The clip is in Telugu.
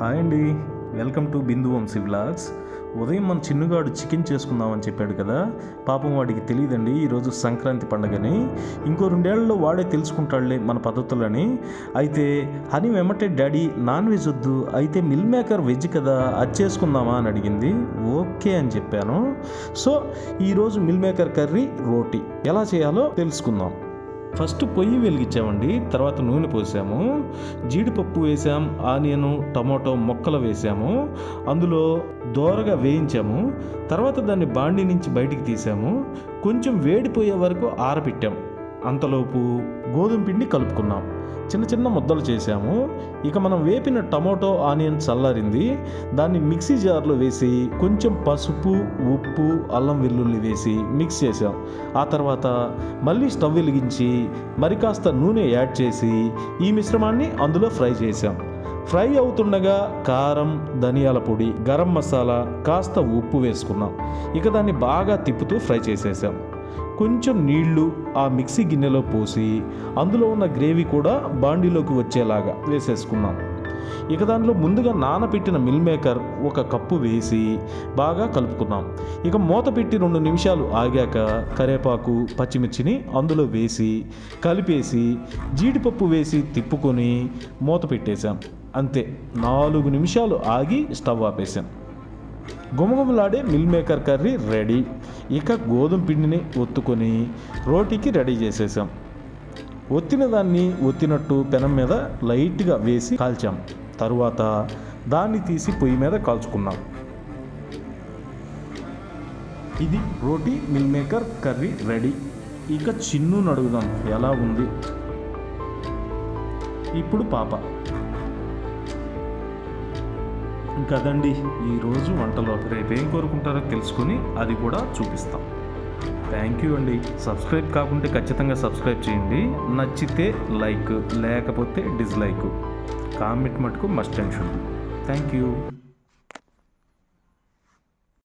హాయ్ అండి, welcome to Bindu Vamshi vlogs. ఉదయం మన చిన్నుగాడు చికెన్ చేసుకుందామని చెప్పాడు కదా. పాపం వాడికి తెలియదండి ఈరోజు సంక్రాంతి పండుగని. ఇంకో 2 ఏళ్లలో వాడే తెలుసుకుంటాడులే మన పద్ధతులని. అయితే హనీ వెమ్మటే డాడీ నాన్ వెజ్ వద్దు, అయితే మిల్ మేకర్ వెజ్ కదా అది చేసుకుందామా అని అడిగింది. ఓకే అని చెప్పాను. సో ఈరోజు మిల్ మేకర్ కర్రీ రోటీ ఎలా చేయాలో తెలుసుకుందాం. ఫస్ట్ పొయ్యి వెలిగించామండి, తర్వాత నూనె పోసాము, జీడిపప్పు వేసాం, ఆనియను టమాటో మొక్కలు వేసాము, అందులో దోరగా వేయించాము. తర్వాత దాన్ని బాండీ నుంచి బయటికి తీసాము, కొంచెం వేడిపోయే వరకు ఆరబెట్టాం. అంతలోపు గోధుమ పిండి కలుపుకున్నాం, చిన్న చిన్న ముద్దలు చేసాము. ఇక మనం వేపిన టమాటో ఆనియన్ చల్లారింది, దాన్ని మిక్సీ జార్లో వేసి కొంచెం పసుపు ఉప్పు అల్లం వెల్లుల్లి వేసి మిక్స్ చేసాం. ఆ తర్వాత మళ్ళీ స్టవ్ వెలిగించి మరి కాస్త నూనె యాడ్ చేసి ఈ మిశ్రమాన్ని అందులో ఫ్రై చేసాం. ఫ్రై అవుతుండగా కారం, ధనియాల పొడి, గరం మసాలా, కాస్త ఉప్పు వేసుకున్నాం. ఇక దాన్ని బాగా తిప్పుతూ ఫ్రై చేసేసాం. కొంచెం నీళ్లు ఆ మిక్సీ గిన్నెలో పోసి అందులో ఉన్న గ్రేవీ కూడా బాండీలోకి వచ్చేలాగా వేసేసుకున్నాం. ఇక దానిలో ముందుగా నానబెట్టిన మిల్ మేకర్ 1 కప్పు వేసి బాగా కలుపుకున్నాం. ఇక మూత పెట్టి 2 నిమిషాలు ఆగాక కరివేపాకు, పచ్చిమిర్చిని అందులో వేసి కలిపేసి జీడిపప్పు వేసి తిప్పుకొని మూత పెట్టేశాం. అంతే, 4 నిమిషాలు ఆగి స్టవ్ ఆపేసాం. గుమగుమలాడే మిల్ మేకర్ కర్రీ రెడీ. ఇక గోధుమ పిండిని ఒత్తుకొని రోటీకి రెడీ చేసేసాం. ఒత్తిన దాన్ని ఒత్తినట్టు పెనం మీద లైట్గా వేసి కాల్చాం. తరువాత దాన్ని తీసి పొయ్యి మీద కాల్చుకున్నాం. ఇది రోటీ మిల్ మేకర్ కర్రీ రెడీ. ఇక చిన్నుని అడుగుదాం ఎలా ఉంది. ఇప్పుడు పాప. కదండి ఈరోజు వంటలో రేపేం కోరుకుంటారో తెలుసుకుని అది కూడా చూపిస్తాం. థ్యాంక్ యూ అండి. సబ్స్క్రైబ్ కాకుంటే ఖచ్చితంగా సబ్స్క్రైబ్ చేయండి. నచ్చితే లైక్, లేకపోతే డిస్లైక్, కామెంట్ మటుకు must and should. Thank you.